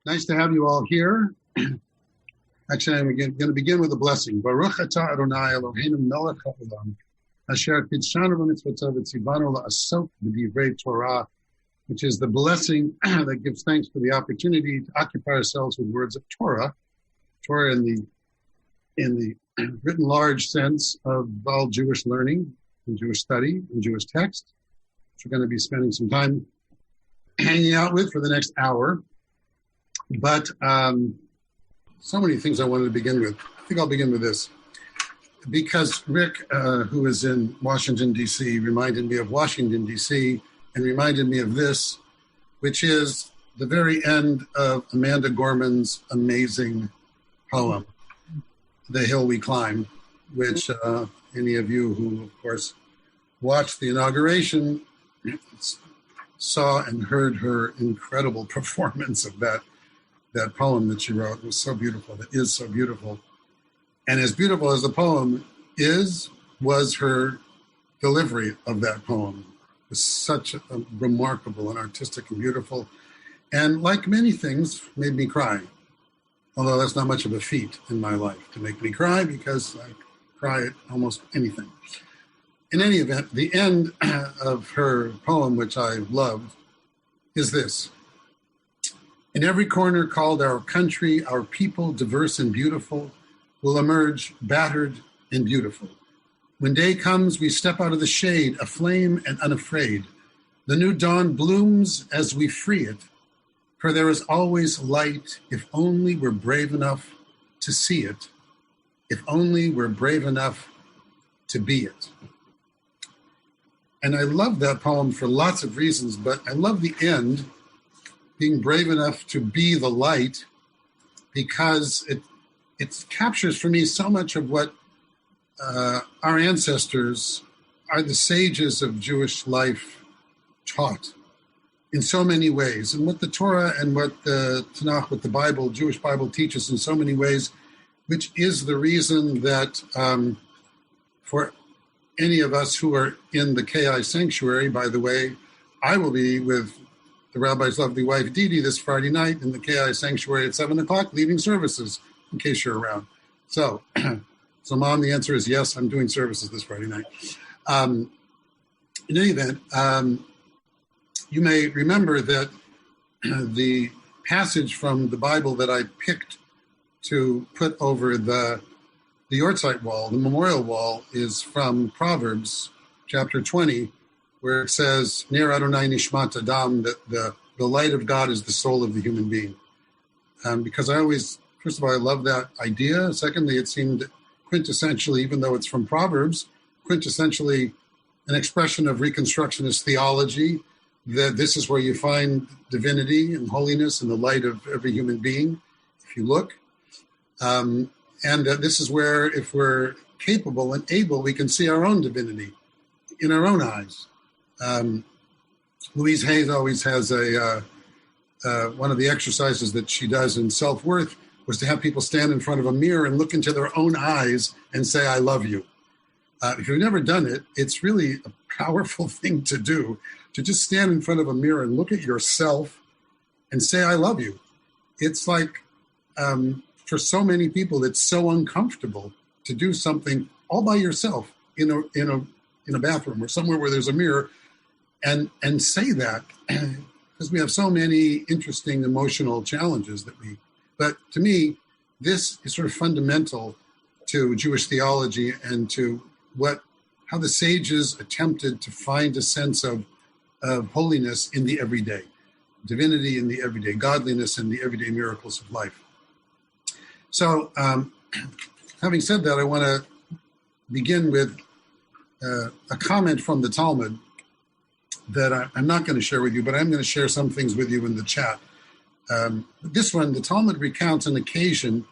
Nice to have you all here. Actually, I'm going to begin with a blessing. Baruch atah Adonai Eloheinu melech haolam, asher kidshanu b'mitzvotav v'tzivanu la'asok b'divrei Torah, which is the blessing that gives thanks for the opportunity to occupy ourselves with words of Torah. Torah in the written large sense of all Jewish learning and Jewish study and Jewish text, which we're going to be spending some time hanging out with for the next hour. But so many things I wanted to begin with. I think I'll begin with this. Because Rick, who is in Washington, D.C., reminded me of Washington, D.C., and reminded me of this, which is the very end of Amanda Gorman's amazing poem, The Hill We Climb, which any of you who, of course, watched the inauguration saw and heard her incredible performance of that poem that she wrote. It was so beautiful. It is so beautiful. And as beautiful as the poem was her delivery of that poem. It was such a remarkable and artistic and beautiful. And like many things, made me cry. Although that's not much of a feat in my life to make me cry, because I cry at almost anything. In any event, the end of her poem, which I loved, is this. In every corner called our country, our people, diverse and beautiful, will emerge battered and beautiful. When day comes, we step out of the shade, aflame and unafraid. The new dawn blooms as we free it, for there is always light if only we're brave enough to see it, if only we're brave enough to be it. And I love that poem for lots of reasons, but I love the end, being brave enough to be the light, because it captures for me so much of what our ancestors, are the sages of Jewish life, taught in so many ways. And what the Torah and what the Tanakh, what the Bible, Jewish Bible teaches in so many ways, which is the reason that for any of us who are in the KI sanctuary, by the way, I will be with the rabbi's lovely wife, Didi, this Friday night in the KI sanctuary at 7 o'clock, leading services, in case you're around. So, Mom, the answer is yes, I'm doing services this Friday night. In any event, you may remember that the passage from the Bible that I picked to put over the Yortzeit wall, the memorial wall, is from Proverbs chapter 20, where it says, Ner Adonai Nishmat Adam, that the light of God is the soul of the human being. Because I always, first of all, I love that idea. Secondly, it seemed quintessentially, even though it's from Proverbs, quintessentially an expression of Reconstructionist theology, that this is where you find divinity and holiness and the light of every human being, if you look. And that this is where, if we're capable and able, we can see our own divinity in our own eyes. Louise Hayes always has one of the exercises that she does in self-worth was to have people stand in front of a mirror and look into their own eyes and say, I love you. If you've never done it, it's really a powerful thing to do, to just stand in front of a mirror and look at yourself and say, I love you. It's like, for so many people, it's so uncomfortable to do something all by yourself in a bathroom or somewhere where there's a mirror and say that, because we have so many interesting emotional challenges but to me, this is sort of fundamental to Jewish theology and to how the sages attempted to find a sense of holiness in the everyday, divinity in the everyday, godliness in the everyday miracles of life. So, having said that, I want to begin with a comment from the Talmud that I'm not going to share with you, but I'm going to share some things with you in the chat. This one, the Talmud recounts an occasion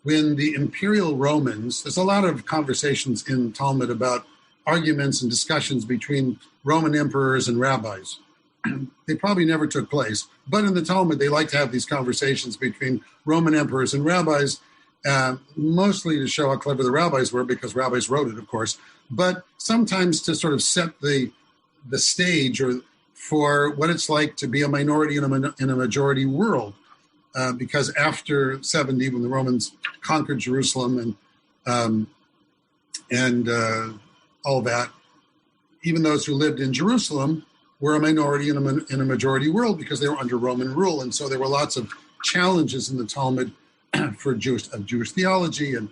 when the imperial Romans, there's a lot of conversations in Talmud about arguments and discussions between Roman emperors and rabbis. They probably never took place, but in the Talmud, they like to have these conversations between Roman emperors and rabbis, mostly to show how clever the rabbis were, because rabbis wrote it, of course, but sometimes to sort of set the stage or for what it's like to be a minority in a majority world. because after 70, when the Romans conquered Jerusalem and all that, even those who lived in Jerusalem were a minority in a majority world because they were under Roman rule. And so there were lots of challenges in the Talmud for Jewish theology and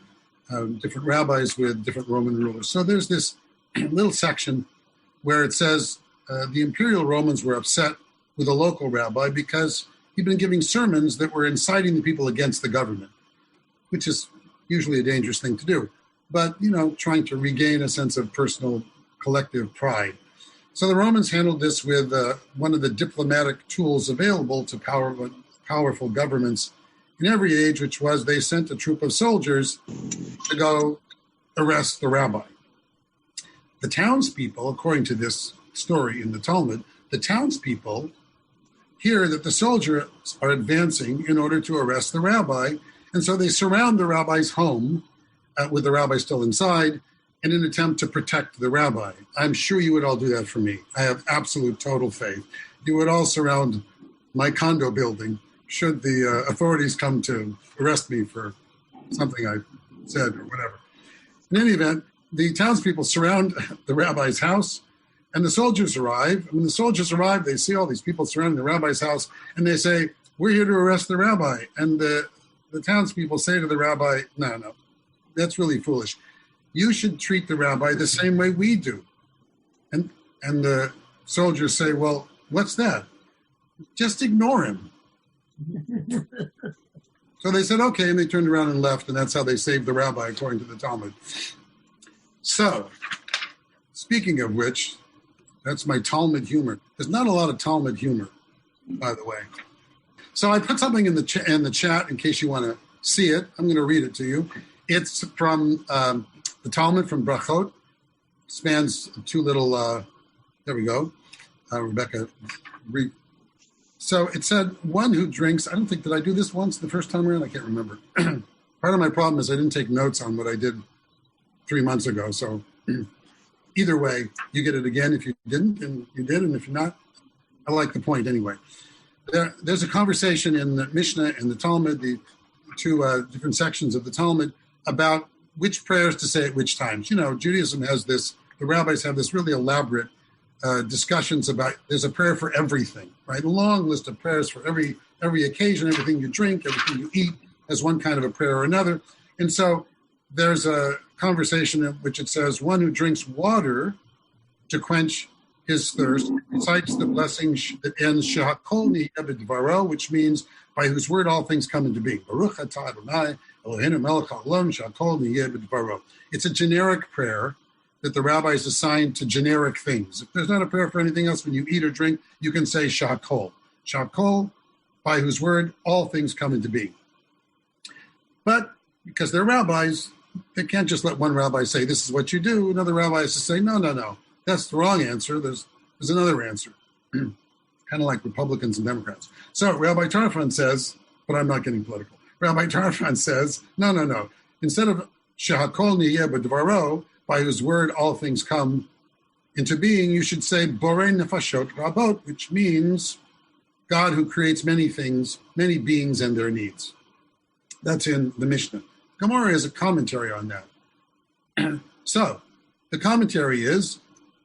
different rabbis with different Roman rulers. So there's this little section where it says the imperial Romans were upset with a local rabbi because he'd been giving sermons that were inciting the people against the government, which is usually a dangerous thing to do. But, trying to regain a sense of personal collective pride. So the Romans handled this with one of the diplomatic tools available to powerful governments in every age, which was they sent a troop of soldiers to go arrest the rabbi. The townspeople, according to this story in the Talmud, the townspeople hear that the soldiers are advancing in order to arrest the rabbi, and so they surround the rabbi's home with the rabbi still inside in an attempt to protect the rabbi. I'm sure you would all do that for me. I have absolute total faith. You would all surround my condo building should the authorities come to arrest me for something I said or whatever. In any event, the townspeople surround the rabbi's house, and the soldiers arrive. And when the soldiers arrive, they see all these people surrounding the rabbi's house, and they say, "We're here to arrest the rabbi." And the townspeople say to the rabbi, no, that's really foolish. You should treat the rabbi the same way we do. And the soldiers say, "Well, what's that?" "Just ignore him." So they said, okay, and they turned around and left, and that's how they saved the rabbi, according to the Talmud. So, speaking of which, that's my Talmud humor. There's not a lot of Talmud humor, by the way. So I put something in the chat in case you want to see it. I'm going to read it to you. It's from the Talmud from Brachot. Spans two little, there we go. Rebecca. So it said, one who drinks, did I do this once the first time around? I can't remember. Part of my problem is I didn't take notes on what I did 3 months ago. So either way, you get it again if you didn't, and you did, and if you're not, I like the point anyway. There's a conversation in the Mishnah and the Talmud, the two different sections of the Talmud, about which prayers to say at which times. Judaism has this, the rabbis have this really elaborate discussions about, there's a prayer for everything, right? A long list of prayers for every occasion, everything you drink, everything you eat, has one kind of a prayer or another. And so there's a conversation in which it says, one who drinks water to quench his thirst recites the blessing that ends Shehakol niyeh b'dvaro, which means by whose word all things come into being. Baruch atah Adonai Eloheinu melech haolam shehakol niyeh b'dvaro. It's a generic prayer that the rabbis assign to generic things. If there's not a prayer for anything else, when you eat or drink, you can say Shehakol. Shehakol, by whose word all things come into being. But because they're rabbis, they can't just let one rabbi say, this is what you do. Another rabbi has to say, no. That's the wrong answer. There's another answer. Kind of like Republicans and Democrats. So Rabbi Tarfon says, but I'm not getting political. Rabbi Tarfon says, no. Instead of Shehakol niyeh b'dvaro, by whose word all things come into being, you should say Borei nefashot rabot, which means God who creates many things, many beings and their needs. That's in the Mishnah. Gemara is a commentary on that. So the commentary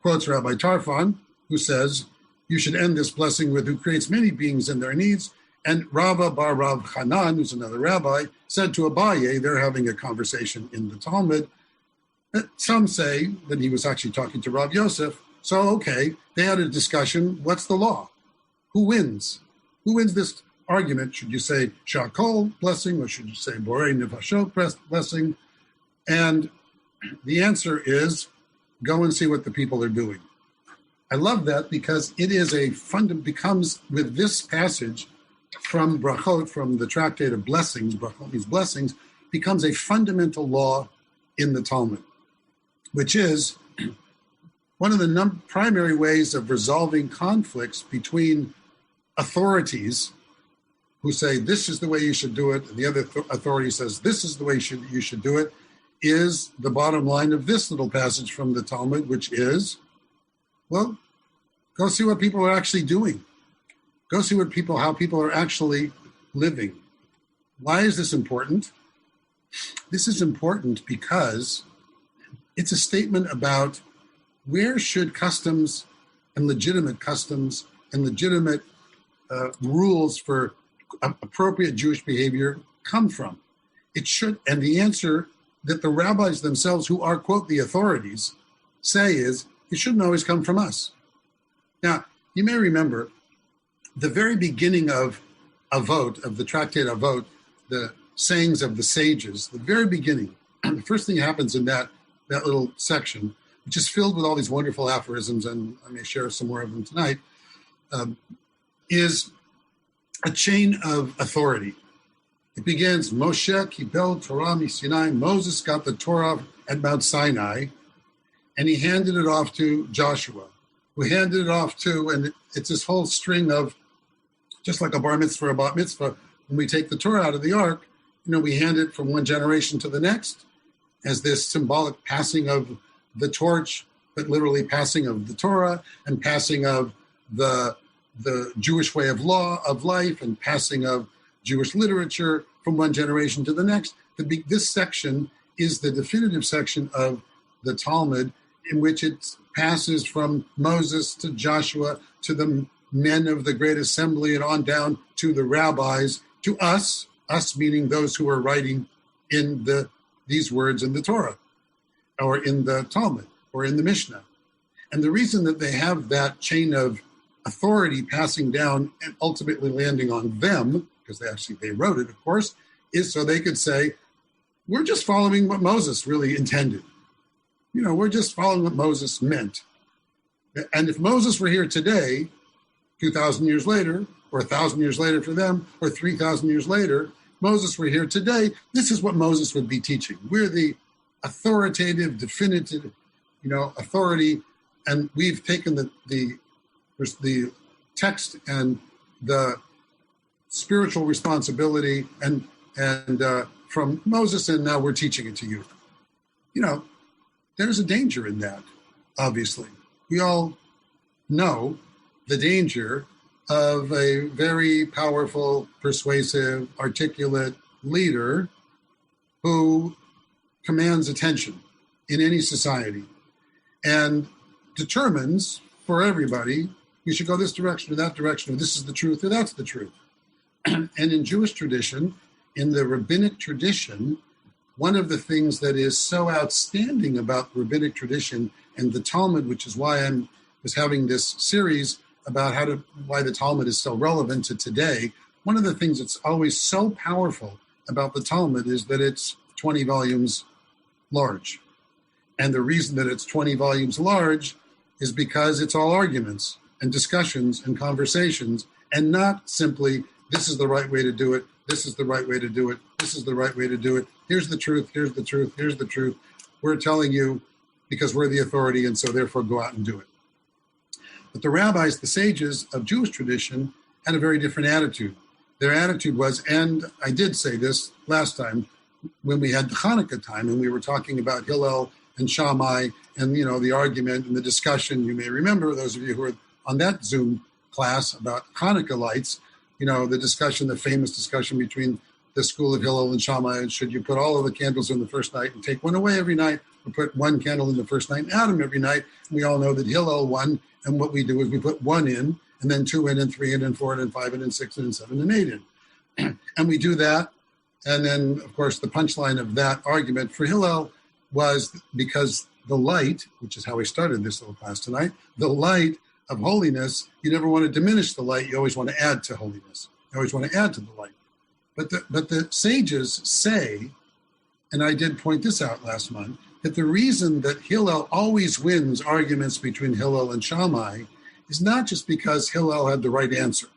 quotes Rabbi Tarfon, who says, you should end this blessing with who creates many beings and their needs. And Rava bar Rav Hanan, who's another rabbi, said to Abaye, they're having a conversation in the Talmud. Some say that he was actually talking to Rav Yosef. So, okay, they had a discussion. What's the law? Who wins? Who wins this argument? Should you say Shehakol blessing, or should you say Borei nefashot blessing? And the answer is, go and see what the people are doing. I love that because it is becomes with this passage from Brachot, from the Tractate of Blessings, Brachot means blessings, becomes a fundamental law in the Talmud, which is one of the primary ways of resolving conflicts between authorities who say this is the way you should do it, and the other authority says this is the way you should do it, is the bottom line of this little passage from the Talmud, which is, well, go see what people are actually doing. Go see how people are actually living. Why is this important? This is important because it's a statement about where should customs and legitimate rules for appropriate Jewish behavior come from. It should, and the answer that the rabbis themselves, who are, quote, the authorities, say is, it shouldn't always come from us. Now, you may remember the very beginning of Avot, of the tractate Avot, the sayings of the sages, the very beginning, the first thing that happens in that little section, which is filled with all these wonderful aphorisms, and I may share some more of them tonight, is a chain of authority. It begins, Moshe kibel Torah miSinai. Moses got the Torah at Mount Sinai, and he handed it off to Joshua, who handed it off to, and it's this whole string of, just like a bar mitzvah or a bat mitzvah, when we take the Torah out of the ark, we hand it from one generation to the next as this symbolic passing of the torch, but literally passing of the Torah and passing of the Jewish way of life and passing of Jewish literature from one generation to the next. This section is the definitive section of the Talmud, in which it passes from Moses to Joshua to the men of the great assembly and on down to the rabbis, to us meaning those who are writing in these words in the Torah or in the Talmud or in the Mishnah. And the reason that they have that chain of authority passing down and ultimately landing on them, because they wrote it, of course, is so they could say, we're just following what Moses really intended. We're just following what Moses meant. And if Moses were here today, 2,000 years later, or 1,000 years later for them, or 3,000 years later, Moses were here today, this is what Moses would be teaching. We're the authoritative, definitive, authority, and we've taken the text and the spiritual responsibility and from Moses, and now we're teaching it to you. There's a danger in that, obviously. We all know the danger of a very powerful, persuasive, articulate leader who commands attention in any society and determines for everybody, you should go this direction or that direction, or this is the truth or that's the truth. And in Jewish tradition, in the rabbinic tradition, one of the things that is so outstanding about rabbinic tradition and the Talmud, which is why I was having this series about why the Talmud is so relevant to today, one of the things that's always so powerful about the Talmud is that it's 20 volumes large. And the reason that it's 20 volumes large is because it's all arguments and discussions and conversations, and not simply, this is the right way to do it, this is the right way to do it, this is the right way to do it, here's the truth, here's the truth, here's the truth. We're telling you because we're the authority, and so therefore go out and do it. But the rabbis, the sages of Jewish tradition, had a very different attitude. Their attitude was, and I did say this last time when we had the Hanukkah time and we were talking about Hillel and Shammai and, the argument and the discussion. You may remember, those of you who were on that Zoom class about Hanukkah lights, the discussion, the famous discussion between the school of Hillel and Shammai, and should you put all of the candles in the first night and take one away every night, or put one candle in the first night and add them every night. And we all know that Hillel won. And what we do is we put 1 in, and then 2 in, and 3 in, and 4 in, and 5 in, and 6 in, and 7 and 8 in. And we do that. And then, of course, the punchline of that argument for Hillel was because the light, which is how we started this little class tonight, the light of holiness, you never want to diminish the light. You always want to add to holiness. You always want to add to the light. But the sages say, and I did point this out last month, that the reason that Hillel always wins arguments between Hillel and Shammai is not just because Hillel had the right answer.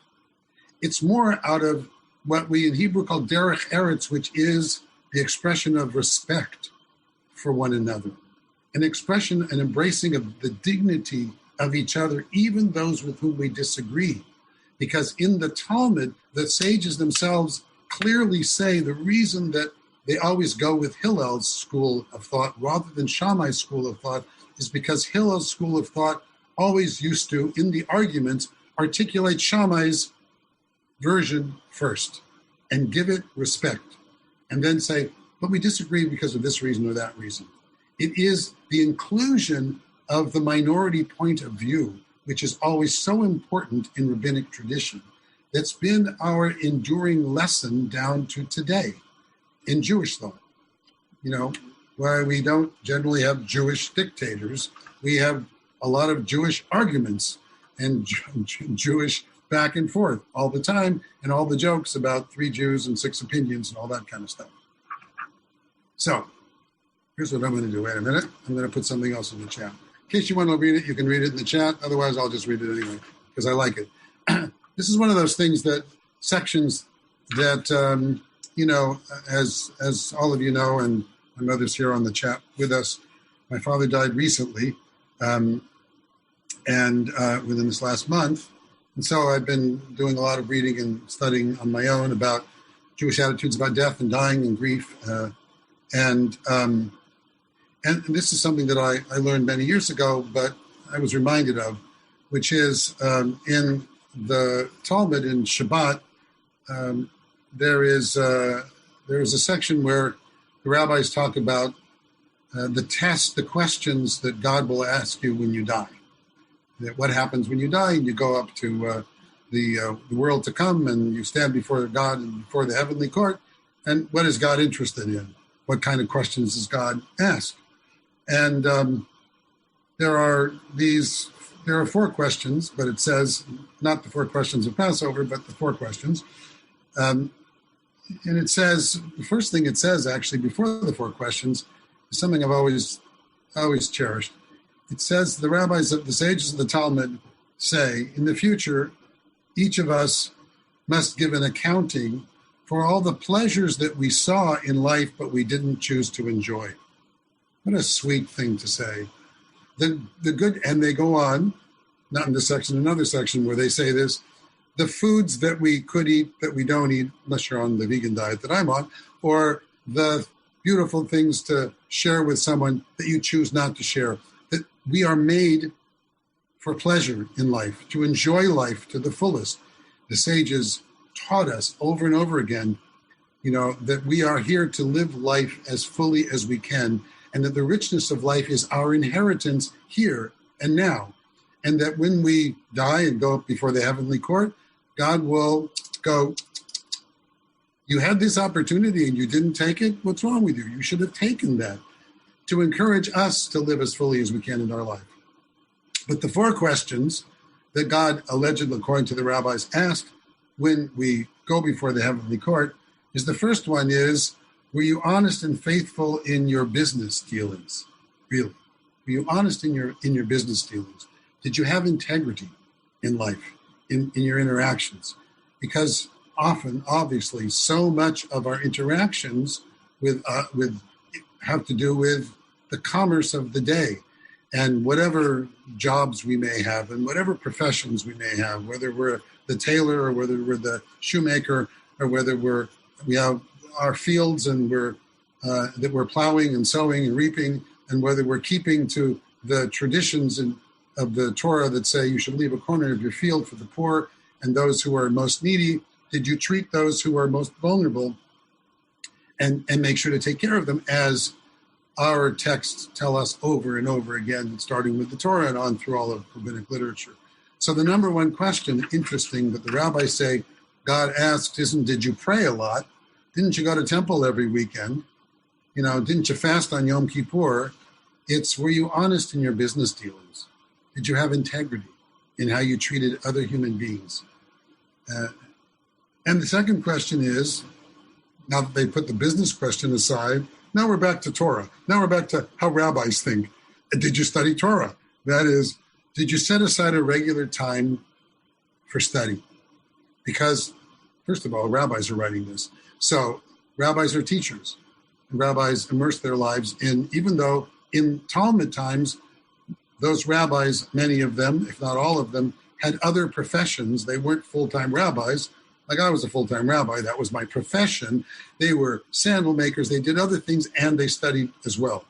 It's more out of what we in Hebrew call derech eretz, which is the expression of respect for one another, an expression, an embracing of the dignity of each other, even those with whom we disagree. Because in the Talmud, the sages themselves clearly say the reason that they always go with Hillel's school of thought rather than Shammai's school of thought is because Hillel's school of thought always used to, in the arguments, articulate Shammai's version first and give it respect, and then say, but we disagree because of this reason or that reason. It is the inclusion of the minority point of view, which is always so important in rabbinic tradition, that's been our enduring lesson down to today in Jewish thought. Why we don't generally have Jewish dictators. We have a lot of Jewish arguments and Jewish back and forth all the time, and all the jokes about 3 Jews and 6 opinions and all that kind of stuff. So here's what I'm going to do. Wait a minute. I'm going to put something else in the chat. In case you want to read it, you can read it in the chat. Otherwise, I'll just read it anyway because I like it. This is one of those things sections that, as all of you know, and my mother's here on the chat with us, my father died recently and within this last month. And so I've been doing a lot of reading and studying on my own about Jewish attitudes about death and dying and grief. And this is something that I learned many years ago, but I was reminded of, which is in the Talmud in Shabbat, there is a section where the rabbis talk about the questions that God will ask you when you die. That what happens when you die and you go up to the world to come and you stand before God and before the heavenly court. And what is God interested in? What kind of questions does God ask? And there are 4 questions, but it says not the 4 questions of Passover, but the 4 questions. And it says, the first thing it says actually before the 4 questions is something I've always cherished. It says the sages of the Talmud say, in the future, each of us must give an accounting for all the pleasures that we saw in life, but we didn't choose to enjoy. What a sweet thing to say. The good, and they go on, not in this section, another section where they say this, the foods that we could eat that we don't eat, unless you're on the vegan diet that I'm on, or the beautiful things to share with someone that you choose not to share. That we are made for pleasure in life, to enjoy life to the fullest. The sages taught us over and over again, that we are here to live life as fully as we can, and that the richness of life is our inheritance here and now. And that when we die and go up before the heavenly court, God will go, you had this opportunity and you didn't take it? What's wrong with you? You should have taken that, to encourage us to live as fully as we can in our life. But the 4 questions that God allegedly, according to the rabbis, asked when we go before the heavenly court is, the first one is, were you honest and faithful in your business dealings? Really? Were you honest in your business dealings? Did you have integrity in life, in your interactions? Because often, obviously, so much of our interactions with have to do with the commerce of the day, and whatever jobs we may have and whatever professions we may have, whether we're the tailor or whether we're the shoemaker or whether we have our fields and that we're plowing and sowing and reaping, and whether we're keeping to the traditions of the Torah that say you should leave a corner of your field for the poor and those who are most needy. Did you treat those who are most vulnerable and make sure to take care of them, as our texts tell us over and over again, starting with the Torah and on through all of rabbinic literature? So the number one question, interesting, that the rabbis say God asked isn't, did you pray a lot? Didn't you go to temple every weekend? Didn't you fast on Yom Kippur? It's, were you honest in your business dealings? Did you have integrity in how you treated other human beings? And the second question is, now that they put the business question aside, now we're back to Torah. Now we're back to how rabbis think. Did you study Torah? That is, did you set aside a regular time for study? Because, first of all, rabbis are writing this. So rabbis are teachers. And rabbis immerse their lives in, even though in Talmud times, those rabbis, many of them, if not all of them, had other professions. They weren't full-time rabbis. Like I was a full-time rabbi. That was my profession. They were sandal makers. They did other things, and they studied as well.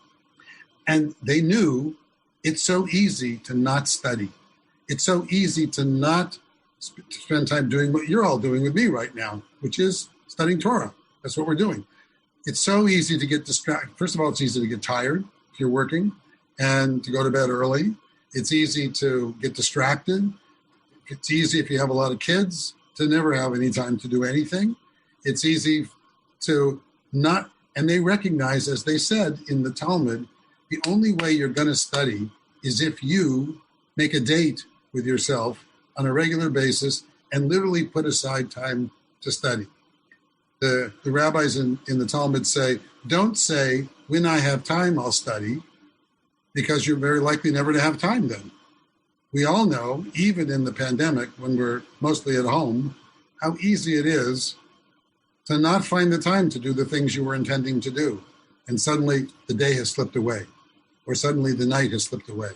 And they knew it's so easy to not study. It's so easy to not spend time doing what you're all doing with me right now, which is studying Torah. That's what we're doing. It's so easy to get distracted. First of all, it's easy to get tired if you're working and to go to bed early. It's easy to get distracted. It's easy if you have a lot of kids to never have any time to do anything. It's easy to not, and they recognize, as they said in the Talmud, the only way you're going to study is if you make a date with yourself on a regular basis and literally put aside time to study. The rabbis in the Talmud say, don't say, when I have time, I'll study, because you're very likely never to have time then. We all know, even in the pandemic, when we're mostly at home, how easy it is to not find the time to do the things you were intending to do. And suddenly the day has slipped away, or suddenly the night has slipped away.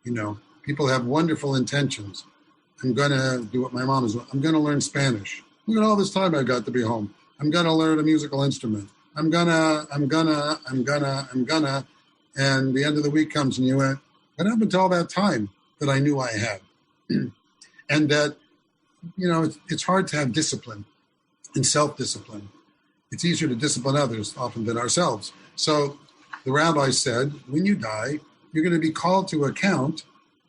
You know, people have wonderful intentions. I'm going to do what my mom is. I'm going to learn Spanish. Look at all this time I've got to be home. I'm going to learn a musical instrument. I'm gonna. And the end of the week comes and you went, what happened to all that time that I knew I had? And that, you know, it's hard to have discipline and self-discipline. It's easier to discipline others often than ourselves. So the rabbi said, when you die, you're going to be called to account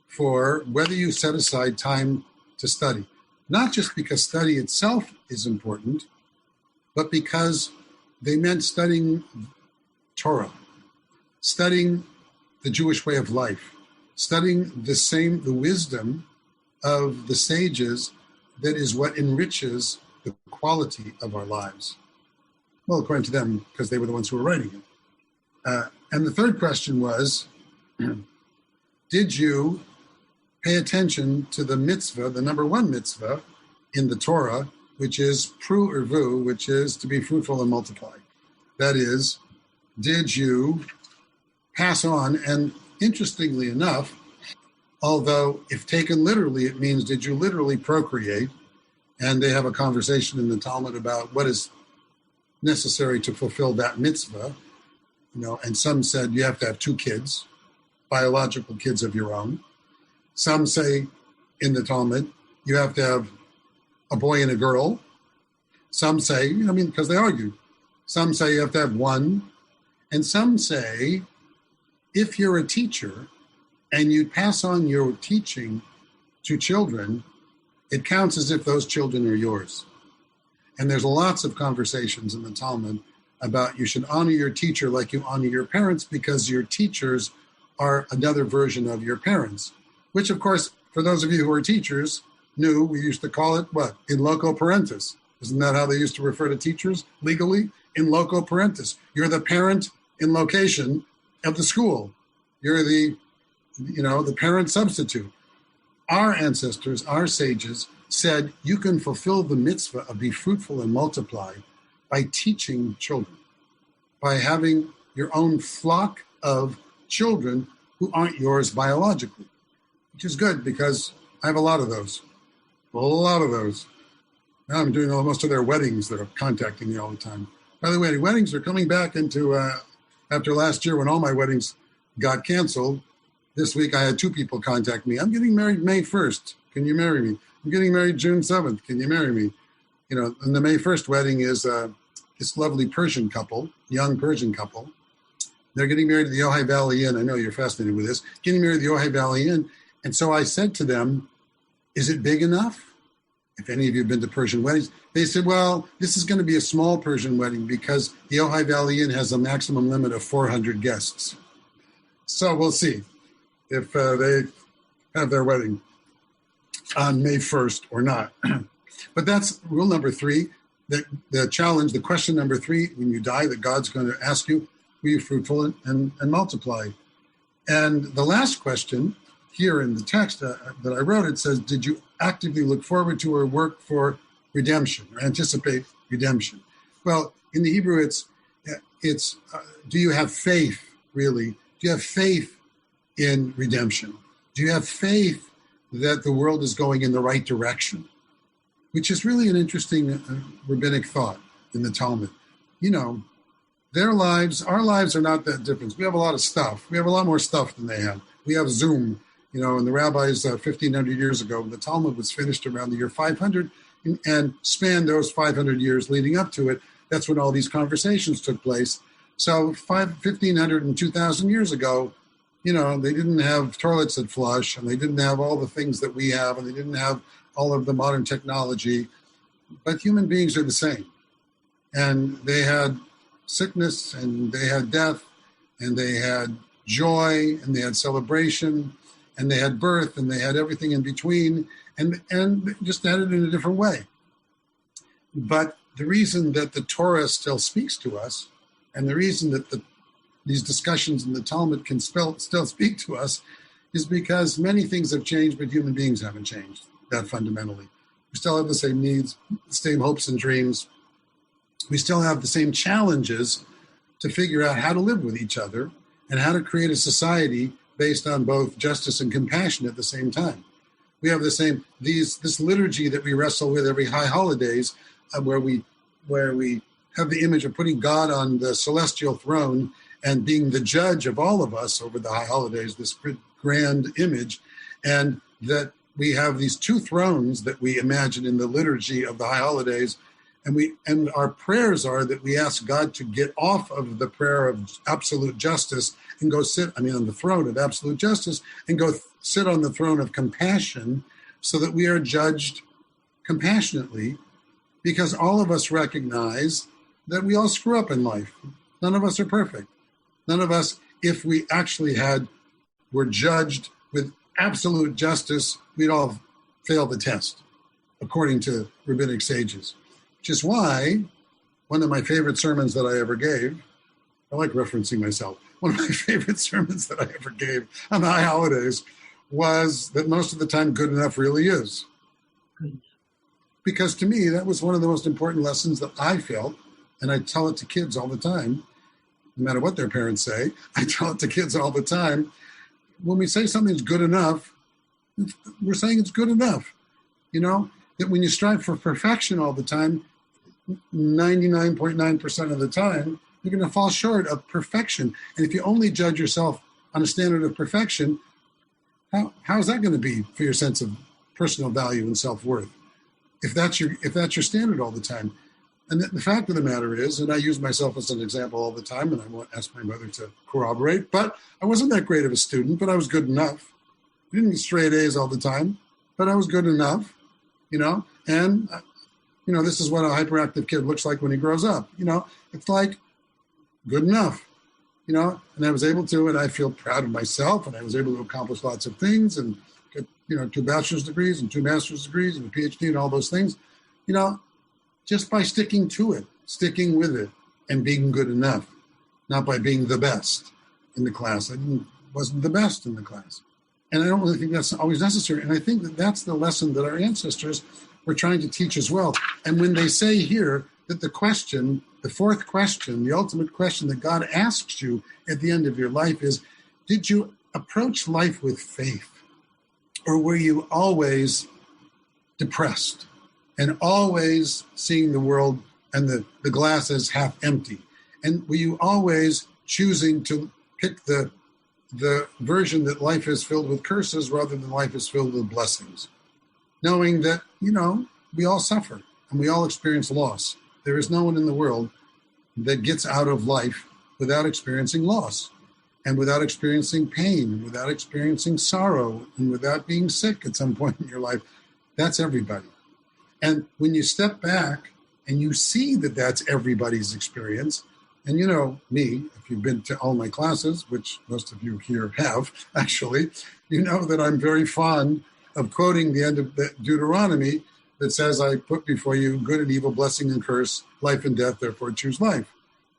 for whether you set aside time to study. Not just because study itself is important, but because they meant studying Torah, studying the Jewish way of life, studying the wisdom of the sages that is what enriches the quality of our lives. Well, according to them, because they were the ones who were writing it. And the third question was, did you pay attention to the mitzvah, the number one mitzvah in the Torah, which is pru urvu, which is to be fruitful and multiply? That is, did you pass on? And interestingly enough, although if taken literally, it means did you literally procreate? And they have a conversation in the Talmud about what is necessary to fulfill that mitzvah. You know, and some said you have to have 2 kids, biological kids of your own. Some say in the Talmud you have to have a boy and a girl. Some say, because they argue. Some say you have to have 1. And some say if you're a teacher and you pass on your teaching to children, it counts as if those children are yours. And there's lots of conversations in the Talmud about you should honor your teacher like you honor your parents, because your teachers are another version of your parents, which, of course, for those of you who are teachers, knew we used to call it what? In loco parentis. Isn't that how they used to refer to teachers legally? In loco parentis. You're the parent in location of the school. You're the parent substitute. Our ancestors, our sages, said you can fulfill the mitzvah of be fruitful and multiply by teaching children, by having your own flock of children who aren't yours biologically, which is good because I have a lot of those. A lot of those. Now I'm doing most of their weddings that are contacting me all the time. By the way, weddings are coming back into, after last year when all my weddings got canceled. This week I had 2 people contact me. I'm getting married May 1st. Can you marry me? I'm getting married June 7th. Can you marry me? And the May 1st wedding is this lovely Persian couple, young Persian couple. They're getting married at the Ojai Valley Inn. I know you're fascinated with this. Getting married at the Ojai Valley Inn. And so I said to them, is it big enough? If any of you have been to Persian weddings, they said, well, this is going to be a small Persian wedding because the Ojai Valley Inn has a maximum limit of 400 guests. So we'll see if they have their wedding on May 1st or not. But that's rule number 3, the challenge, the question number 3, when you die, that God's going to ask you, be fruitful and multiply. And the last question here in the text that I wrote, it says, did you actively look forward to or work for redemption or anticipate redemption? Well, in the Hebrew, it's do you have faith, really? Do you have faith in redemption? Do you have faith that the world is going in the right direction? Which is really an interesting rabbinic thought in the Talmud. Our lives are not that different. We have a lot of stuff. We have a lot more stuff than they have. We have Zoom, and the rabbis 1,500 years ago, the Talmud was finished around the year 500. and span those 500 years leading up to it. That's when all these conversations took place. So 1,500 and 2,000 years ago, they didn't have toilets that flush, and they didn't have all the things that we have, and they didn't have all of the modern technology. But human beings are the same. And they had sickness, and they had death, and they had joy, and they had celebration, and they had birth, and they had everything in between, and just had it in a different way. But the reason that the Torah still speaks to us, and the reason that these discussions in the Talmud can still speak to us, is because many things have changed, but human beings haven't changed that fundamentally. We still have the same needs, the same hopes and dreams. We still have the same challenges to figure out how to live with each other and how to create a society based on both justice and compassion at the same time. We have the same, this liturgy that we wrestle with every high holidays, where we have the image of putting God on the celestial throne and being the judge of all of us over the high holidays, this grand image, and that we have these two thrones that we imagine in the liturgy of the high holidays, and our prayers are that we ask God to get off of the prayer of absolute justice and go sit, on the throne of absolute justice, and go sit on the throne of compassion, so that we are judged compassionately, because all of us recognize that we all screw up in life. None of us are perfect. None of us, if we actually were judged with absolute justice, we'd all fail the test, according to rabbinic sages. Which is why one of my favorite sermons that I ever gave, I like referencing myself, one of my favorite sermons that I ever gave on the high holidays was that most of the time good enough really is. Because to me, that was one of the most important lessons that I felt, and I tell it to kids all the time, no matter what their parents say, I tell it to kids all the time. When we say something's good enough, we're saying it's good enough. That when you strive for perfection all the time, 99.9% of the time, you're going to fall short of perfection. And if you only judge yourself on a standard of perfection, how is that going to be for your sense of personal value and self-worth? If that's your standard all the time. And the fact of the matter is, and I use myself as an example all the time, and I won't ask my mother to corroborate, but I wasn't that great of a student, but I was good enough. I didn't get straight A's all the time, but I was good enough, and, this is what a hyperactive kid looks like when he grows up. It's like good enough, and I was able to, and I feel proud of myself, and I was able to accomplish lots of things and get, 2 bachelor's degrees and 2 master's degrees and a PhD and all those things, just by sticking to it, sticking with it, and being good enough, not by being the best in the class. I wasn't the best in the class. And I don't really think that's always necessary. And I think that that's the lesson that our ancestors were trying to teach as well. And when they say here that the question, the fourth question, the ultimate question that God asks you at the end of your life is, did you approach life with faith? Or were you always depressed and always seeing the world and the glass as half empty? And were you always choosing to pick the version that life is filled with curses rather than life is filled with blessings? Knowing that, we all suffer and we all experience loss. There is no one in the world that gets out of life without experiencing loss and without experiencing pain, and without experiencing sorrow, and without being sick at some point in your life. That's everybody. And when you step back and you see that that's everybody's experience, and me, if you've been to all my classes, which most of you here have, actually, you know that I'm very fond of quoting the end of Deuteronomy that says, I put before you good and evil, blessing and curse, life and death, therefore choose life.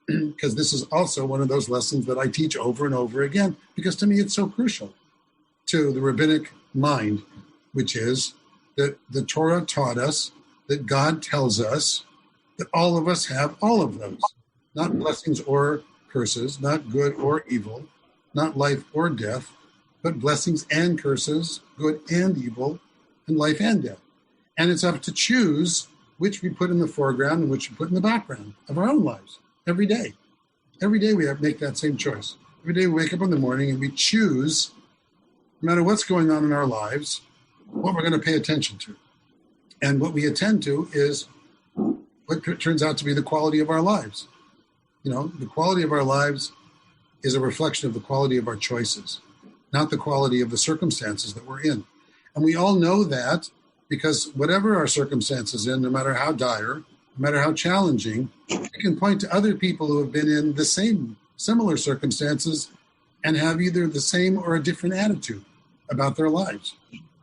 Because this is also one of those lessons that I teach over and over again, because to me it's so crucial to the rabbinic mind, which is that the Torah taught us that God tells us that all of us have all of those. Not blessings or curses, not good or evil, not life or death, but blessings and curses, good and evil, and life and death. And it's up to choose which we put in the foreground and which we put in the background of our own lives every day. Every day we have to make that same choice. Every day we wake up in the morning and we choose, no matter what's going on in our lives, what we're going to pay attention to. And what we attend to is what turns out to be the quality of our lives. The quality of our lives is a reflection of the quality of our choices, not the quality of the circumstances that we're in. And we all know that because whatever our circumstances in, no matter how dire, no matter how challenging, we can point to other people who have been in the similar circumstances and have either the same or a different attitude about their lives.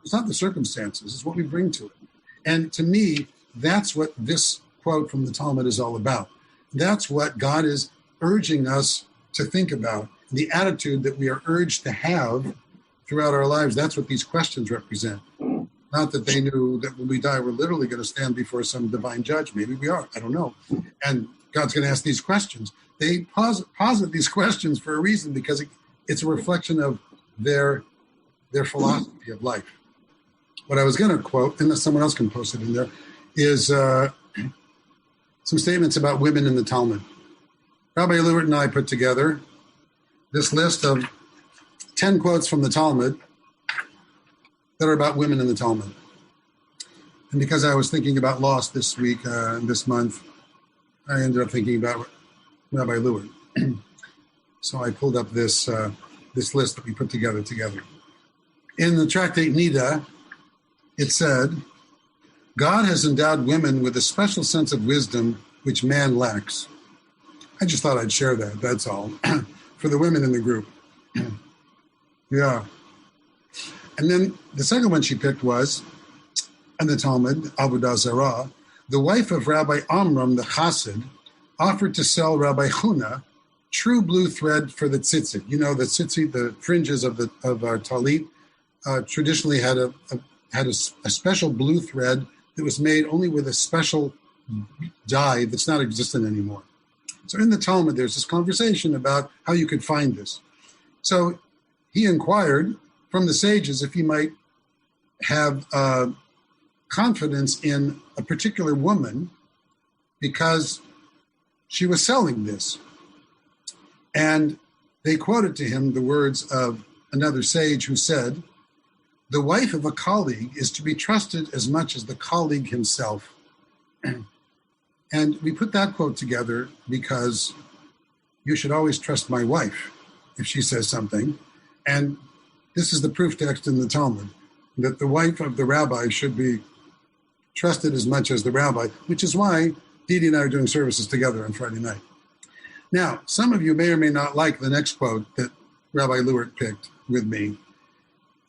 It's not the circumstances, it's what we bring to it. And to me, that's what this quote from the Talmud is all about. That's what God is urging us to think about. The attitude that we are urged to have throughout our lives, that's what these questions represent. Not that they knew that when we die, we're literally going to stand before some divine judge. Maybe we are, I don't know. And God's going to ask these questions. They posit these questions for a reason, because it's a reflection of their philosophy of life. What I was going to quote, unless someone else can post it in there, is some statements about women in the Talmud. Rabbi Lewert and I put together this list of 10 quotes from the Talmud that are about women in the Talmud. And because I was thinking about loss this week, this month, I ended up thinking about Rabbi Lewert. So I pulled up this list that we put together. In the tractate Nida, it said, God has endowed women with a special sense of wisdom which man lacks. I just thought I'd share that, that's all, for the women in the group. Yeah. And then the second one she picked was, in the Talmud, Avodah Zarah, the wife of Rabbi Amram the Chassid offered to sell Rabbi Huna true blue thread for the tzitzit. The tzitzit, the fringes of our talit, traditionally had a special blue thread that was made only with a special dye that's not existent anymore. So in the Talmud, there's this conversation about how you could find this. So he inquired from the sages if he might have confidence in a particular woman because she was selling this. And they quoted to him the words of another sage who said, the wife of a colleague is to be trusted as much as the colleague himself. And we put that quote together because you should always trust my wife if she says something. And this is the proof text in the Talmud, that the wife of the rabbi should be trusted as much as the rabbi, which is why Didi and I are doing services together on Friday night. Now, some of you may or may not like the next quote that Rabbi Lewert picked with me.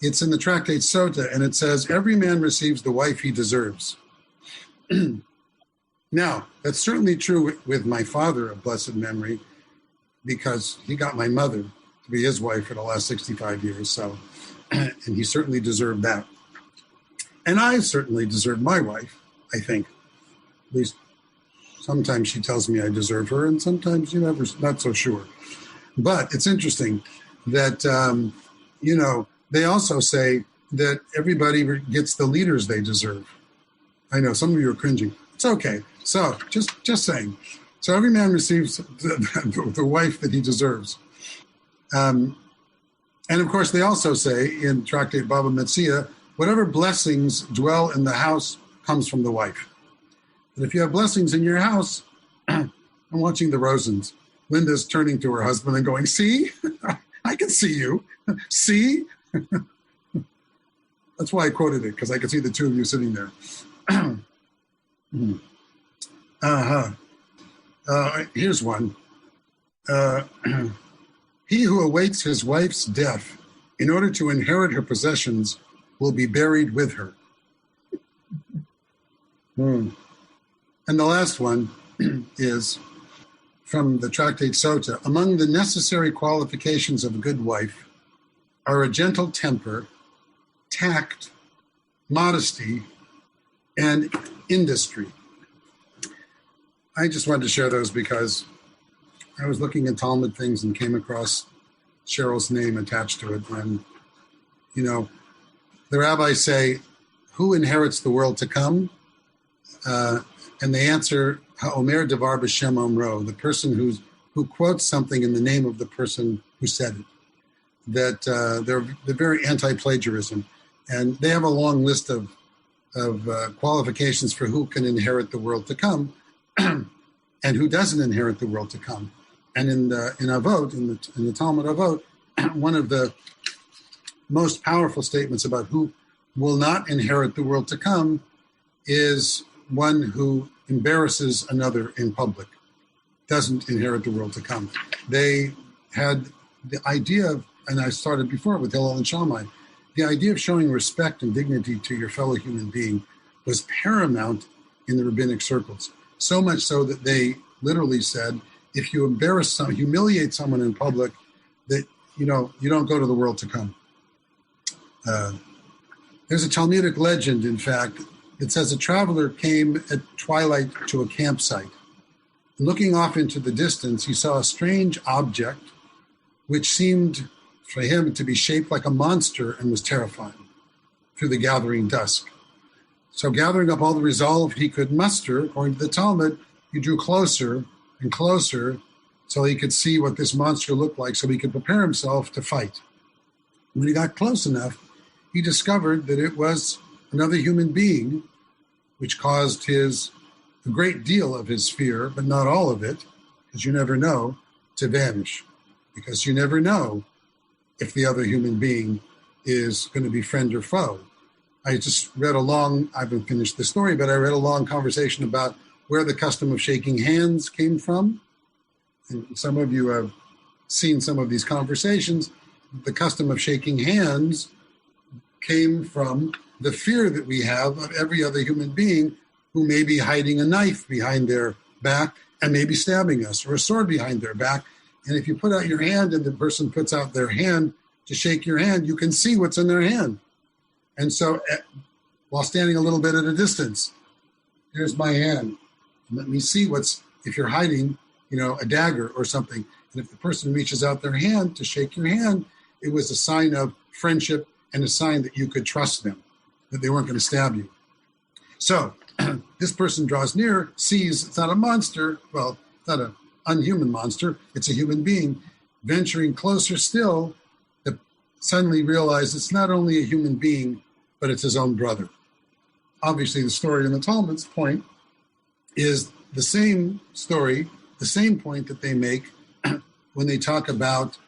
It's in the tractate Sota, and it says, every man receives the wife he deserves. Now, that's certainly true with my father of blessed memory, because he got my mother to be his wife for the last 65 years, so, and he certainly deserved that. And I certainly deserve my wife, I think. At least sometimes she tells me I deserve her, and sometimes you're not so sure. But it's interesting that, they also say that everybody gets the leaders they deserve. I know some of you are cringing. It's okay. So just saying. So every man receives the wife that he deserves. And of course, they also say in Tractate Baba Metzia, whatever blessings dwell in the house comes from the wife. But if you have blessings in your house, I'm watching the Rosens. Linda's turning to her husband and going, see, I can see you. See? That's why I quoted it, because I could see the two of you sitting there. Here's one. He who awaits his wife's death in order to inherit her possessions will be buried with her. And the last one is from the Tractate Sota. Among the necessary qualifications of a good wife are a gentle temper, tact, modesty, and industry. I just wanted to share those because I was looking at Talmud things and came across Cheryl's name attached to it. And, the rabbis say, who inherits the world to come? And they answer, Ha'omer Devar B'Shem Omro, the person who quotes something in the name of the person who said it. That they're very anti-plagiarism. And they have a long list of qualifications for who can inherit the world to come and who doesn't inherit the world to come. And in Avot, in the Talmud Avot, one of the most powerful statements about who will not inherit the world to come is one who embarrasses another in public, doesn't inherit the world to come. They had the idea of, and I started before with Hillel and Shammai, the idea of showing respect and dignity to your fellow human being was paramount in the rabbinic circles. So much so that they literally said, if you humiliate someone in public, that you don't go to the world to come. There's a Talmudic legend, in fact, that says a traveler came at twilight to a campsite. And looking off into the distance, he saw a strange object which seemed for him to be shaped like a monster and was terrifying through the gathering dusk. So gathering up all the resolve he could muster, according to the Talmud, he drew closer and closer so he could see what this monster looked like, so he could prepare himself to fight. When he got close enough, he discovered that it was another human being, which caused a great deal of his fear, but not all of it, because you never know, to vanish. Because you never know if the other human being is going to be friend or foe. I just read I haven't finished the story, but I read a long conversation about where the custom of shaking hands came from. And some of you have seen some of these conversations. The custom of shaking hands came from the fear that we have of every other human being who may be hiding a knife behind their back and maybe stabbing us, or a sword behind their back. And if you put out your hand and the person puts out their hand to shake your hand, you can see what's in their hand. And so while standing a little bit at a distance, here's my hand. Let me see if you're hiding, a dagger or something. And if the person reaches out their hand to shake your hand, it was a sign of friendship and a sign that you could trust them, that they weren't going to stab you. So this person draws near, sees it's not a monster. Well, it's not an unhuman monster. It's a human being. Venturing closer still, suddenly realized it's not only a human being, but it's his own brother. Obviously, the story in the Talmud's point is the same story, the same point that they make when they talk about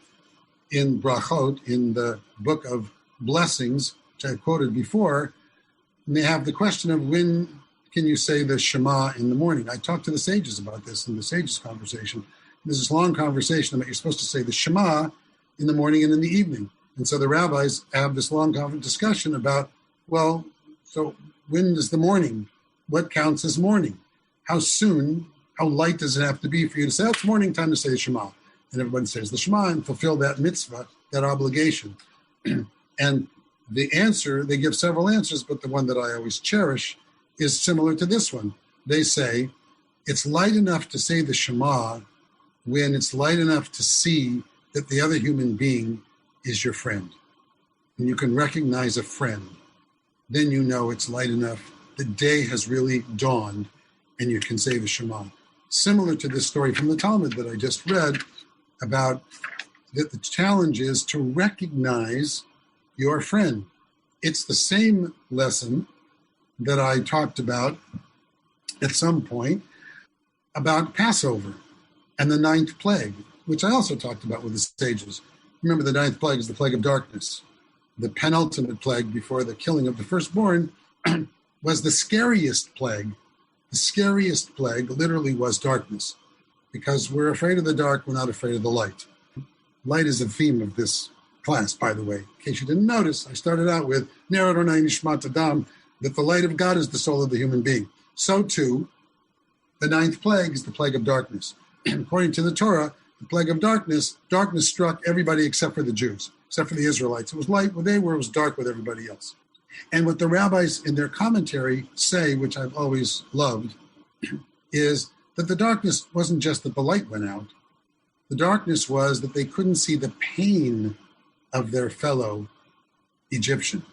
in Brachot, in the book of blessings, which I quoted before, and they have the question of when can you say the Shema in the morning? I talked to the sages about this in the sages conversation. There's this long conversation about you're supposed to say the Shema in the morning and in the evening. And so the rabbis have this long discussion about, well, so when is the morning? What counts as morning? How soon, how light does it have to be for you to say, it's morning time to say the Shema? And everyone says the Shema and fulfill that mitzvah, that obligation. And the answer, they give several answers, but the one that I always cherish is similar to this one. They say, it's light enough to say the Shema when it's light enough to see that the other human being is your friend. And you can recognize a friend. Then you know it's light enough. The day has really dawned and you can say the Shema. Similar to this story from the Talmud that I just read about that the challenge is to recognize your friend. It's the same lesson that I talked about at some point about Passover and the ninth plague, which I also talked about with the sages. Remember, the ninth plague is the plague of darkness. The penultimate plague before the killing of the firstborn was the scariest plague. The scariest plague literally was darkness, because we're afraid of the dark, we're not afraid of the light. Light is a theme of this class, by the way. In case you didn't notice, I started out with Ner Adonai Nishmat Adam, that the light of God is the soul of the human being. So too, the ninth plague is the plague of darkness. According to the Torah, the plague of darkness struck everybody except for the Jews, except for the Israelites. It was light where they were, it was dark with everybody else. And what the rabbis in their commentary say, which I've always loved, is that the darkness wasn't just that the light went out. The darkness was that they couldn't see the pain of their fellow Egyptian,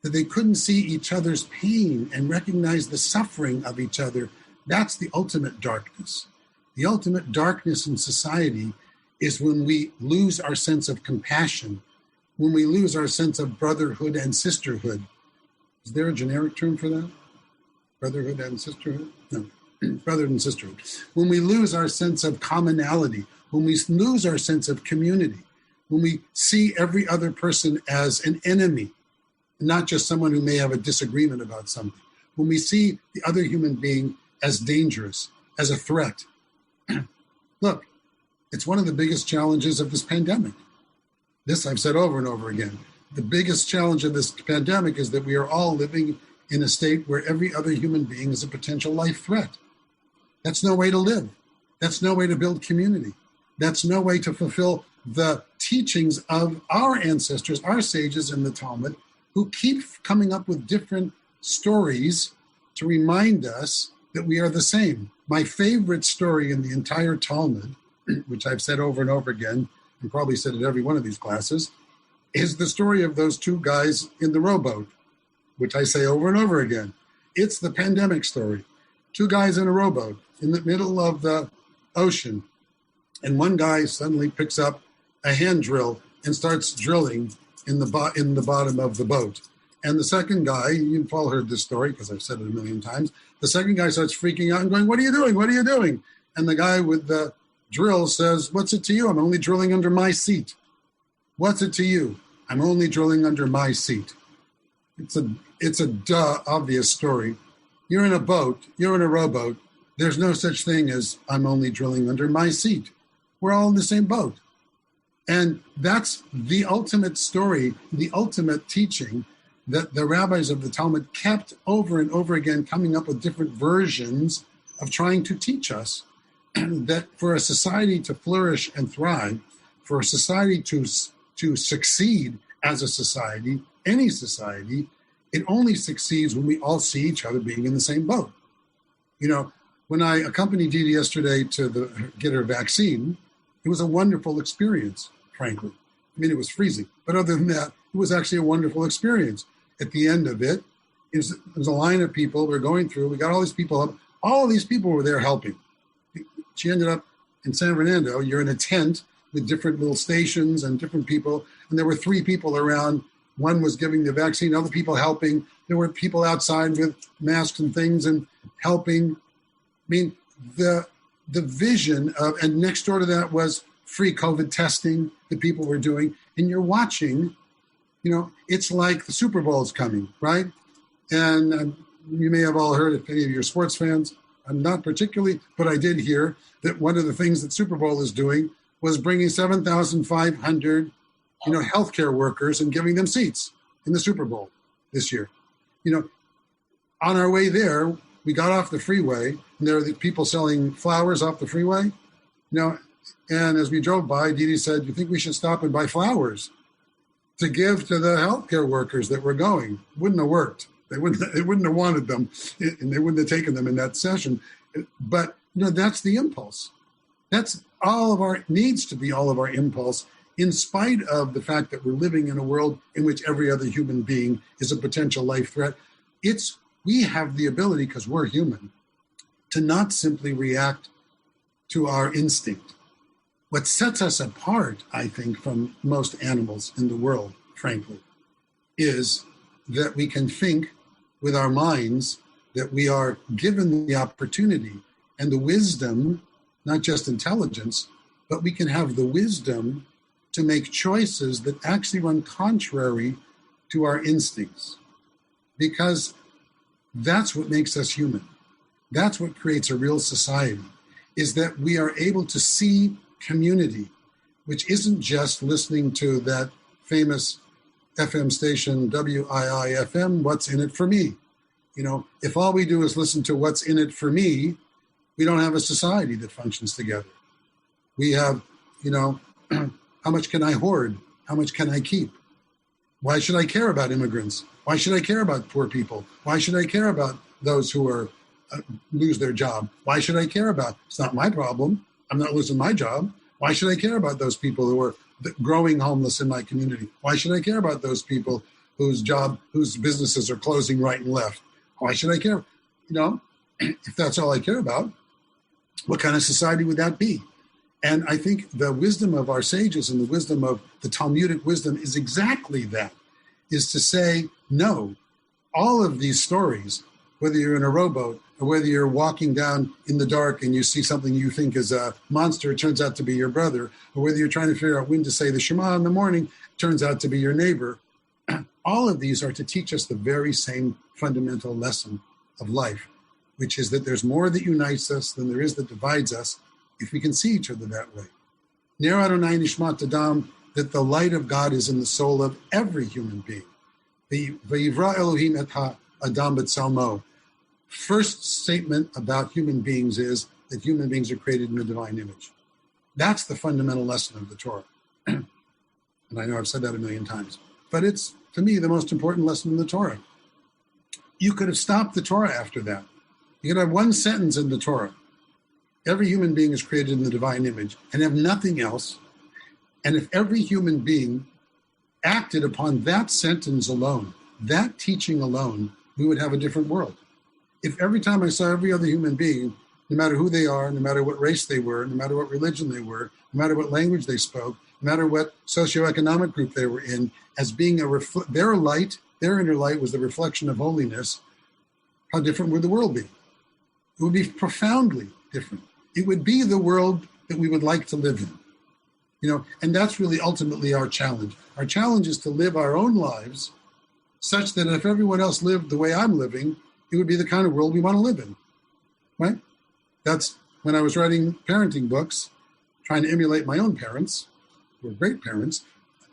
that they couldn't see each other's pain and recognize the suffering of each other. That's the ultimate darkness. The ultimate darkness in society is when we lose our sense of compassion, when we lose our sense of brotherhood and sisterhood. Is there a generic term for that? Brotherhood and sisterhood? No, brotherhood and sisterhood. When we lose our sense of commonality, when we lose our sense of community, when we see every other person as an enemy, not just someone who may have a disagreement about something, when we see the other human being as dangerous, as a threat. Look, it's one of the biggest challenges of this pandemic. This I've said over and over again. The biggest challenge of this pandemic is that we are all living in a state where every other human being is a potential life threat. That's no way to live. That's no way to build community. That's no way to fulfill the teachings of our ancestors, our sages in the Talmud, who keep coming up with different stories to remind us that we are the same. My favorite story in the entire Talmud, which I've said over and over again, and probably said at every one of these classes, is the story of those two guys in the rowboat, which I say over and over again. It's the pandemic story. Two guys in a rowboat in the middle of the ocean, and one guy suddenly picks up a hand drill and starts drilling in the bottom of the boat. And the second guy, you've all heard this story because I've said it a million times, the second guy starts freaking out and going, "What are you doing? What are you doing?" And the guy with the drill says, "What's it to you? I'm only drilling under my seat." What's it to you? I'm only drilling under my seat. It's a obvious story. You're in a boat, you're in a rowboat. There's no such thing as I'm only drilling under my seat. We're all in the same boat. And that's the ultimate story, the ultimate teaching that the rabbis of the Talmud kept over and over again, coming up with different versions of trying to teach us that for a society to flourish and thrive, for a society to succeed as a society, any society, it only succeeds when we all see each other being in the same boat. You know, when I accompanied Didi yesterday to get her vaccine, it was a wonderful experience, frankly. I mean, it was freezing, but other than that, it was actually a wonderful experience. At the end of it, there was a line of people we're going through. We got all these people up. All of these people were there helping. She ended up in San Fernando. You're in a tent with different little stations and different people. And there were 3 people around. One was giving the vaccine, other people helping. There were people outside with masks and things and helping. I mean, the vision of, and next door to that was free COVID testing that people were doing. And you're watching, you know, it's like the Super Bowl is coming, right? And you may have all heard, if any of you are sports fans, I'm not particularly, but I did hear that one of the things that Super Bowl is doing was bringing 7,500, healthcare workers and giving them seats in the Super Bowl this year. You know, on our way there, we got off the freeway, and there were the people selling flowers off the freeway. And as we drove by, Didi said, "You think we should stop and buy flowers to give to the healthcare workers that were going?" Wouldn't have worked. They wouldn't have wanted them, and they wouldn't have taken them in that session. But that's the impulse. That's needs to be all of our impulse, in spite of the fact that we're living in a world in which every other human being is a potential life threat. We have the ability, because we're human, to not simply react to our instinct. What sets us apart, I think, from most animals in the world, frankly, is that we can think with our minds, that we are given the opportunity and the wisdom, not just intelligence, but we can have the wisdom to make choices that actually run contrary to our instincts. Because that's what makes us human. That's what creates a real society, is that we are able to see community, which isn't just listening to that famous FM station, WII-FM, What's in it for me? If all we do is listen to what's in it for me, we don't have a society that functions together. We have, how much can I hoard? How much can I keep? Why should I care about immigrants? Why should I care about poor people? Why should I care about those who are lose their job? Why should I care about? It's not my problem. I'm not losing my job. Why should I care about those people who are growing homeless in my community? Why should I care about those people whose businesses are closing right and left? Why should I care? If that's all I care about, what kind of society would that be? And I think the wisdom of our sages and the wisdom of the Talmudic wisdom is exactly that, is to say, no, all of these stories, whether you're in a rowboat or whether you're walking down in the dark and you see something you think is a monster, it turns out to be your brother, or whether you're trying to figure out when to say the Shema in the morning, it turns out to be your neighbor. All of these are to teach us the very same fundamental lesson of life, which is that there's more that unites us than there is that divides us if we can see each other that way. Ner Adonai Nishmat Adam, that the light of God is in the soul of every human being. V'yivra Elohim et ha'adam b'tzalmo. First statement about human beings is that human beings are created in the divine image. That's the fundamental lesson of the Torah. And I know I've said that a million times, but it's, to me, the most important lesson in the Torah. You could have stopped the Torah after that. You could have one sentence in the Torah. Every human being is created in the divine image and have nothing else. And if every human being acted upon that sentence alone, that teaching alone, we would have a different world. If every time I saw every other human being, no matter who they are, no matter what race they were, no matter what religion they were, no matter what language they spoke, no matter what socioeconomic group they were in, as being their light, their inner light was the reflection of holiness, how different would the world be? It would be profoundly different. It would be the world that we would like to live in. And that's really ultimately our challenge. Our challenge is to live our own lives such that if everyone else lived the way I'm living, it would be the kind of world we want to live in, right? That's when I was writing parenting books, trying to emulate my own parents, who were great parents.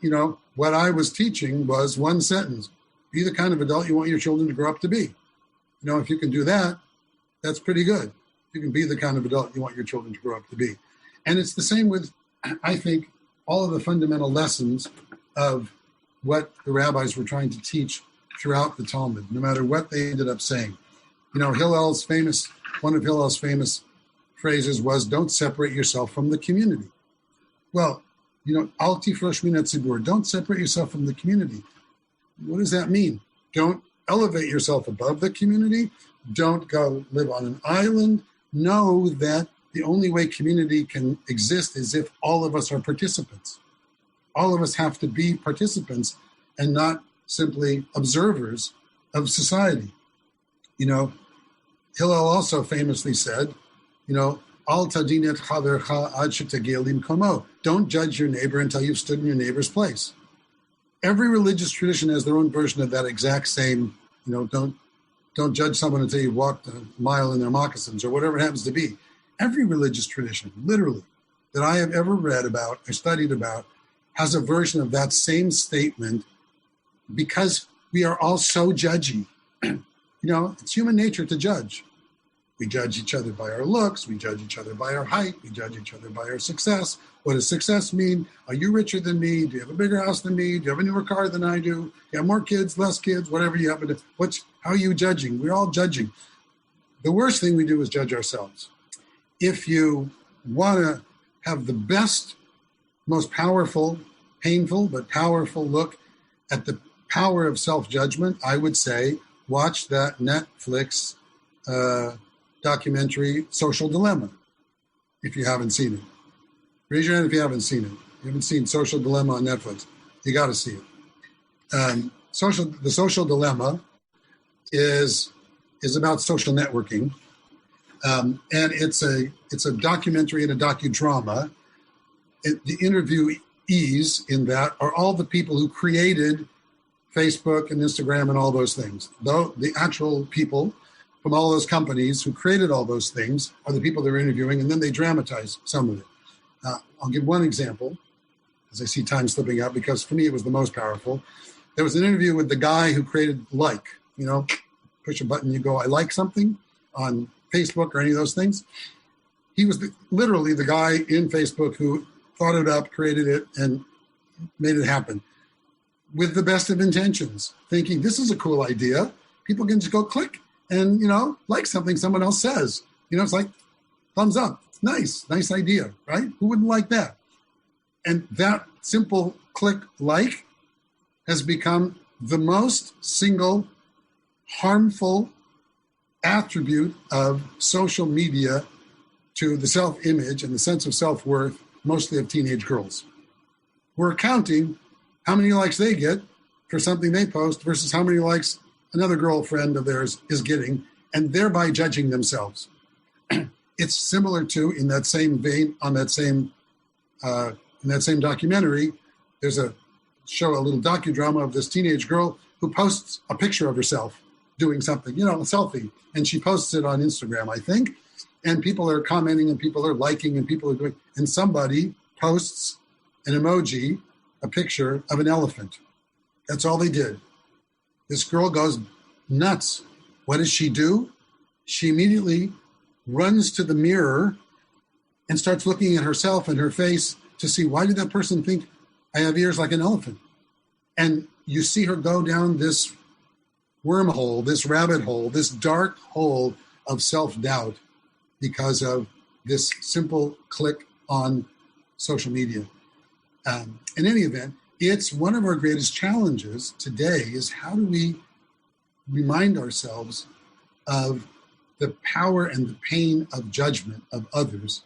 What I was teaching was one sentence: be the kind of adult you want your children to grow up to be. If you can do that, that's pretty good. You can be the kind of adult you want your children to grow up to be. And it's the same with, I think, all of the fundamental lessons of what the rabbis were trying to teach throughout the Talmud, no matter what they ended up saying. One of Hillel's famous phrases was, don't separate yourself from the community. Well, al tifrosh min hatzibur, don't separate yourself from the community. What does that mean? Don't elevate yourself above the community. Don't go live on an island. Know that the only way community can exist is if all of us are participants. All of us have to be participants and not simply observers of society. Hillel also famously said, Al tadin et chavercha ad shetagiel limkomo. Don't judge your neighbor until you've stood in your neighbor's place. Every religious tradition has their own version of that exact same, don't judge someone until you've walked a mile in their moccasins or whatever it happens to be. Every religious tradition, literally, that I have ever read about or studied about has a version of that same statement, because we are all so judgy. It's human nature to judge. We judge each other by our looks. We judge each other by our height. We judge each other by our success. What does success mean? Are you richer than me? Do you have a bigger house than me? Do you have a newer car than I do? Do you have more kids, less kids, whatever you happen to? How are you judging? We're all judging. The worst thing we do is judge ourselves. If you want to have the best, most powerful, painful, but powerful look at the power of self-judgment, I would say watch that Netflix documentary, Social Dilemma, if you haven't seen it. Raise your hand if you haven't seen it. You haven't seen Social Dilemma on Netflix. You got to see it. The Social Dilemma is about social networking. And it's a documentary and a docudrama. The interviewees in that are all the people who created Facebook and Instagram and all those things. Though the actual people from all those companies who created all those things are the people they're interviewing, and then they dramatize some of it. I'll give one example, as I see time slipping out, because for me it was the most powerful. There was an interview with the guy who created Like. Push a button, you go, I like something on Facebook or any of those things. He was literally the guy in Facebook who thought it up, created it, and made it happen with the best of intentions, thinking this is a cool idea. People can just go click and, like something someone else says. It's like thumbs up. Nice idea, right? Who wouldn't like that? And that simple click like has become the most single harmful attribute of social media to the self-image and the sense of self-worth, mostly of teenage girls. We're counting how many likes they get for something they post versus how many likes another girlfriend of theirs is getting, and thereby judging themselves. It's similar to, in that same vein, in that same documentary, there's a little docudrama of this teenage girl who posts a picture of herself doing something, a selfie, and she posts it on Instagram, I think, and people are commenting and people are liking and people are doing, and somebody posts an emoji, a picture of an elephant. That's all they did. This girl goes nuts. What does she do? She immediately runs to the mirror and starts looking at herself and her face to see, why did that person think I have ears like an elephant? And you see her go down this wormhole, this rabbit hole, this dark hole of self-doubt because of this simple click on social media. In any event, it's one of our greatest challenges today is how do we remind ourselves of the power and the pain of judgment of others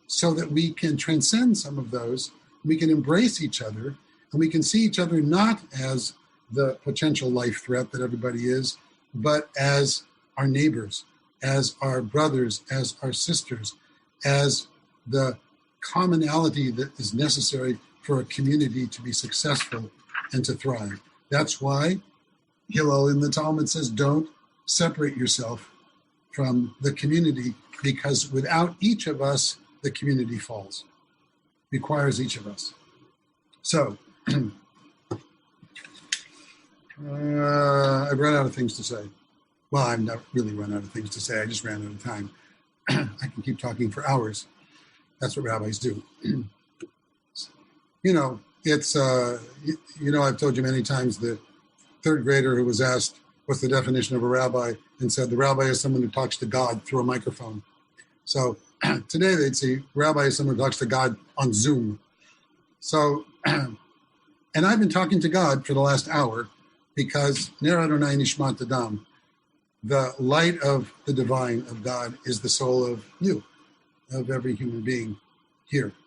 so that we can transcend some of those, we can embrace each other, and we can see each other not as the potential life threat that everybody is, but as our neighbors, as our brothers, as our sisters, as the commonality that is necessary for a community to be successful and to thrive. That's why Hillel in the Talmud says, don't separate yourself from the community, because without each of us, the community falls. Requires each of us. So, I've run out of things to say. Well, I've not really run out of things to say. I just ran out of time. I can keep talking for hours. That's what rabbis do. It's, I've told you many times the third grader who was asked, what's the definition of a rabbi? And said, the rabbi is someone who talks to God through a microphone. So today they'd say, rabbi is someone who talks to God on Zoom. So, and I've been talking to God for the last hour because Ner Adonai Nishmat Adam, the light of the divine of God is the soul of you, of every human being here.